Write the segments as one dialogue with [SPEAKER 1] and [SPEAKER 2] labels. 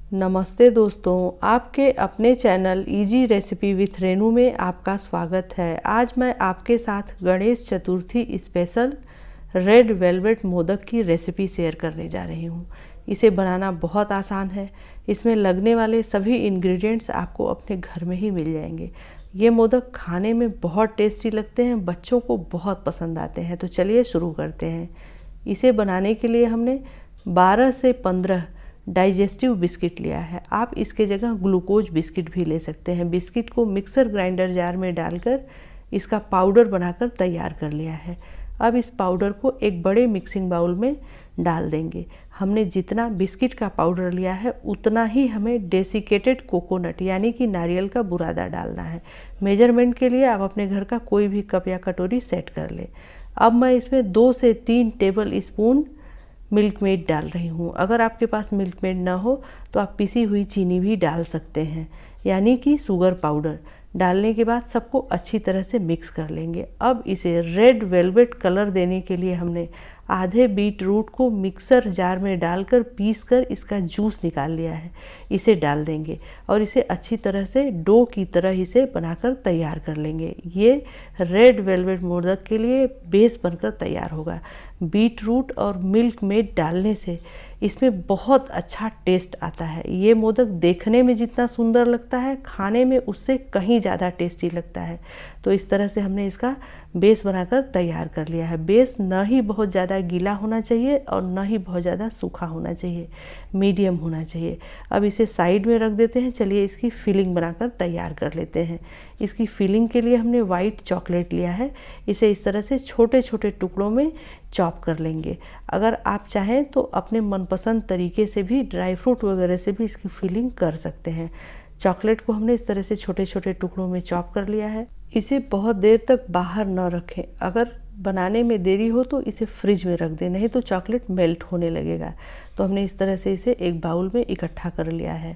[SPEAKER 1] नमस्ते दोस्तों, आपके अपने channel easy recipe with Renu में आपका स्वागत है। आज मैं आपके साथ Ganesh Chaturthi special red velvet modak की रेसिपी शेयर करने जा रही हूँ। इसे बनाना बहुत आसान है। इसमें लगने वाले सभी इंग्रेडिएंट्स आपको अपने घर में ही मिल जाएंगे। ये मोदक खाने में बहुत टेस्टी लगते हैं, बच्चों को बहुत पसंद आते हैं। तो चलिए शुरू करते हैं। इसे बनाने के लिए हमने 12 से 15 डाइजेस्टिव बिस्किट लिया है। आप इसके जगह ग्लूकोज बिस्किट भी ले सकते हैं। बिस्किट को मिक्सर ग्राइंडर जार में डालकर इसका पाउडर बनाकर तैयार कर लिया है। अब इस पाउडर को एक बड़े मिक्सिंग बाउल में डाल देंगे। हमने जितना बिस्किट का पाउडर लिया है उतना ही हमें डेसिकेटेड कोकोनट यानी कि नारियल का बुरादा डालना है। मेजरमेंट के लिए आप अपने घर का कोई भी कप या कटोरी सेट कर लें। अब मैं इसमें 2 से 3 टेबल स्पून मिल्क मेड डाल रही हूँ। अगर आपके पास मिल्क मेड ना हो तो आप पिसी हुई चीनी भी डाल सकते हैं, यानी कि शुगर पाउडर। डालने के बाद सबको अच्छी तरह से मिक्स कर लेंगे। अब इसे रेड वेलवेट कलर देने के लिए हमने आधे बीट रूट को मिक्सर जार में डालकर पीसकर इसका जूस निकाल लिया है। इसे डाल देंगे और इसे अच्छी तरह से डो की तरह इसे बनाकर तैयार कर लेंगे। ये रेड वेलवेट मोदक के लिए बेस बनकर तैयार होगा। बीट रूट और मिल्क मेड डालने से इसमें बहुत अच्छा टेस्ट आता है। ये मोदक देखने में जितना सुंदर लगता है, खाने में उससे कहीं ज़्यादा टेस्टी लगता है। तो इस तरह से हमने इसका बेस बनाकर तैयार कर लिया है। बेस न ही बहुत ज़्यादा गीला होना चाहिए और न ही बहुत ज़्यादा सूखा होना चाहिए, मीडियम होना चाहिए। अब इसे साइड में रख देते हैं। चलिए इसकी फिलिंग बनाकर तैयार कर लेते हैं। इसकी फिलिंग के लिए हमने वाइट चॉकलेट लिया है। इसे इस तरह से छोटे छोटे टुकड़ों में चॉप कर लेंगे। अगर आप चाहें तो अपने मनपसंद तरीके से भी ड्राई फ्रूट वगैरह से भी इसकी फिलिंग कर सकते हैं। चॉकलेट को हमने इस तरह से छोटे छोटे टुकड़ों में चॉप कर लिया है। इसे बहुत देर तक बाहर न रखें। अगर बनाने में देरी हो तो इसे फ्रिज में रख दें, नहीं तो चॉकलेट मेल्ट होने लगेगा। तो हमने इस तरह से इसे एक बाउल में इकट्ठा कर लिया है।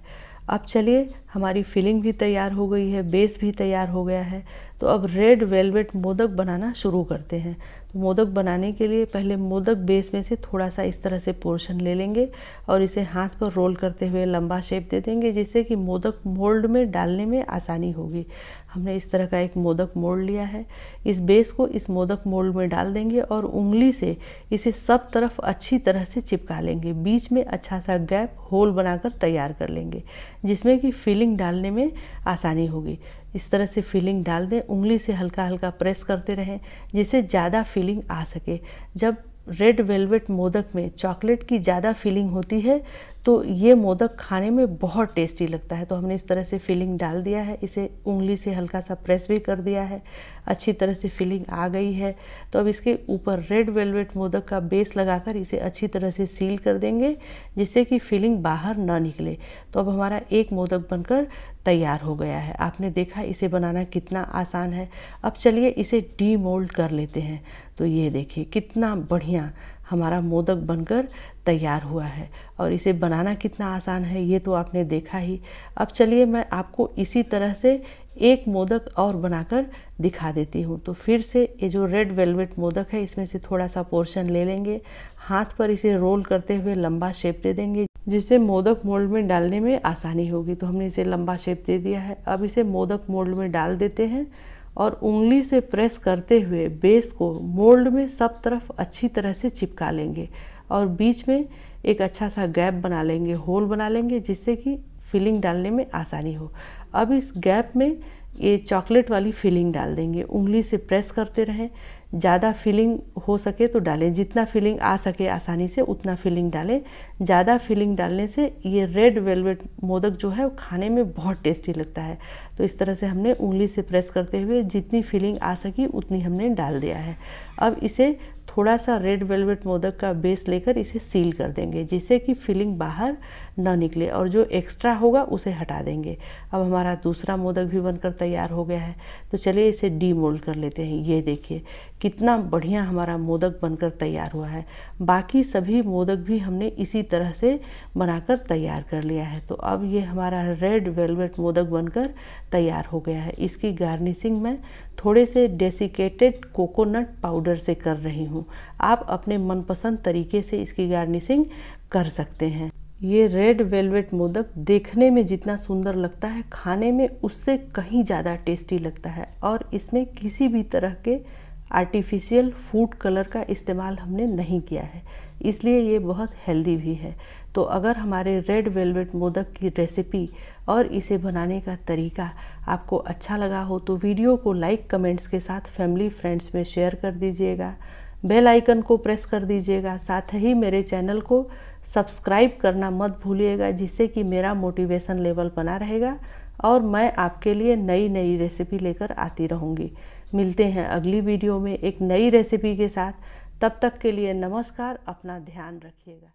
[SPEAKER 1] अब चलिए, हमारी फिलिंग भी तैयार हो गई है, बेस भी तैयार हो गया है। तो अब रेड वेलवेट मोदक बनाना शुरू करते हैं। तो मोदक बनाने के लिए पहले मोदक बेस में से थोड़ा सा इस तरह से पोर्शन ले लेंगे और इसे हाथ पर रोल करते हुए लंबा शेप दे देंगे, जिससे कि मोदक मोल्ड में डालने में आसानी होगी। हमने इस तरह का एक मोदक मोल्ड लिया है। इस बेस को इस मोदक मोल्ड में डाल देंगे और उंगली से इसे सब तरफ अच्छी तरह से चिपका लेंगे। बीच में अच्छा सा गैप होल बनाकर तैयार कर लेंगे, जिसमें कि फिलिंग डालने में आसानी होगी। इस तरह से फिलिंग डाल दें। उंगली से हल्का हल्का प्रेस करते रहें, जिससे ज़्यादा फिलिंग आ सके। जब रेड वेलवेट मोदक में चॉकलेट की ज़्यादा फिलिंग होती है तो ये मोदक खाने में बहुत टेस्टी लगता है। तो हमने इस तरह से फिलिंग डाल दिया है। इसे उंगली से हल्का सा प्रेस भी कर दिया है। अच्छी तरह से फिलिंग आ गई है। तो अब इसके ऊपर रेड वेलवेट मोदक का बेस लगाकर इसे अच्छी तरह से सील कर देंगे, जिससे कि फिलिंग बाहर ना निकले। तो अब हमारा एक मोदक बनकर तैयार हो गया है। आपने देखा इसे बनाना कितना आसान है। अब चलिए इसे डीमोल्ड कर लेते हैं। तो ये देखिए कितना बढ़िया हमारा मोदक बनकर तैयार हुआ है और इसे बनाना कितना आसान है ये तो आपने देखा ही। अब चलिए मैं आपको इसी तरह से एक मोदक और बनाकर दिखा देती हूँ। तो फिर से ये जो रेड वेलवेट मोदक है, इसमें से थोड़ा सा पोर्शन ले लेंगे। हाथ पर इसे रोल करते हुए लंबा शेप दे देंगे, जिससे मोदक मोल्ड में डालने में आसानी होगी। तो हमने इसे लंबा शेप दे दिया है। अब इसे मोदक मोल्ड में डाल देते हैं और उंगली से प्रेस करते हुए बेस को मोल्ड में सब तरफ अच्छी तरह से चिपका लेंगे और बीच में एक अच्छा सा गैप बना लेंगे, होल बना लेंगे, जिससे कि फिलिंग डालने में आसानी हो। अब इस गैप में ये चॉकलेट वाली फिलिंग डाल देंगे। उंगली से प्रेस करते रहें। ज़्यादा फिलिंग हो सके तो डालें, जितना फिलिंग आ सके आसानी से उतना फिलिंग डालें। ज़्यादा फिलिंग डालने से ये रेड वेलवेट मोदक जो है वो खाने में बहुत टेस्टी लगता है। तो इस तरह से हमने उंगली से प्रेस करते हुए जितनी फिलिंग आ सकी उतनी हमने डाल दिया है। अब इसे थोड़ा सा रेड वेलवेट मोदक का बेस लेकर इसे सील कर देंगे, जिससे कि फिलिंग बाहर ना निकले और जो एक्स्ट्रा होगा उसे हटा देंगे। अब हमारा दूसरा मोदक भी बनकर तैयार हो गया है। तो चलिए इसे डीमोल्ड कर लेते हैं। ये देखिए कितना बढ़िया हमारा मोदक बनकर तैयार हुआ है। बाकी सभी मोदक भी हमने इसी तरह से बनाकर तैयार कर लिया है। तो अब ये हमारा रेड वेलवेट मोदक बनकर तैयार हो गया है। इसकी गार्निशिंग मैं थोड़े से डेसिकेटेड कोकोनट पाउडर से कर रही हूँ। आप अपने मनपसंद तरीके से इसकी गार्निशिंग कर सकते हैं। ये रेड वेलवेट मोदक देखने में जितना सुंदर लगता है, खाने में उससे कहीं ज़्यादा टेस्टी लगता है। और इसमें किसी भी तरह के आर्टिफिशियल फूड कलर का इस्तेमाल हमने नहीं किया है, इसलिए ये बहुत हेल्दी भी है। तो अगर हमारे रेड वेलवेट मोदक की रेसिपी और इसे बनाने का तरीका आपको अच्छा लगा हो तो वीडियो को लाइक कमेंट्स के साथ फैमिली फ्रेंड्स में शेयर कर दीजिएगा, बेल आइकन को प्रेस कर दीजिएगा, साथ ही मेरे चैनल को सब्सक्राइब करना मत भूलिएगा, जिससे कि मेरा मोटिवेशन लेवल बना रहेगा और मैं आपके लिए नई नई रेसिपी लेकर आती रहूँगी। मिलते हैं अगली वीडियो में एक नई रेसिपी के साथ। तब तक के लिए नमस्कार, अपना ध्यान रखिएगा।